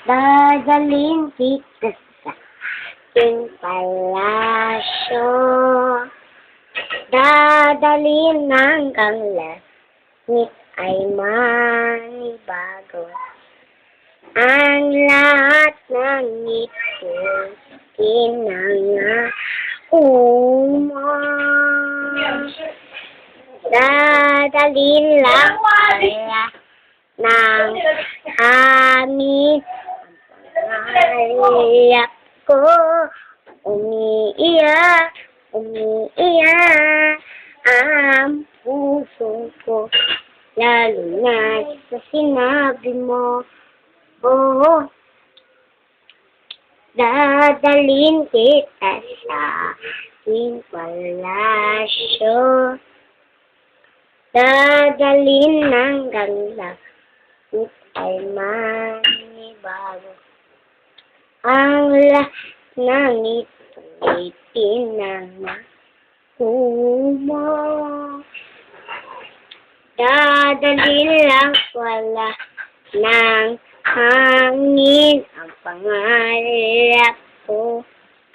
Dadalhin kita sa aking palasyo. Dadalhin hanggang langit ay manibago. Ang lahat ng ito kinangako mo. Dadalhin lang pala ng amin ang pangarap ko. Umiiyak ang puso ko, lalo na sa sinabi mo. Oh, dadalhin kita sa aking palasyo. Dadalhin hanggang langit ay manibago. Ang lahat ng ito'y pinangako mo. Dadalhin lang wala ng hangin ang pangarap ko.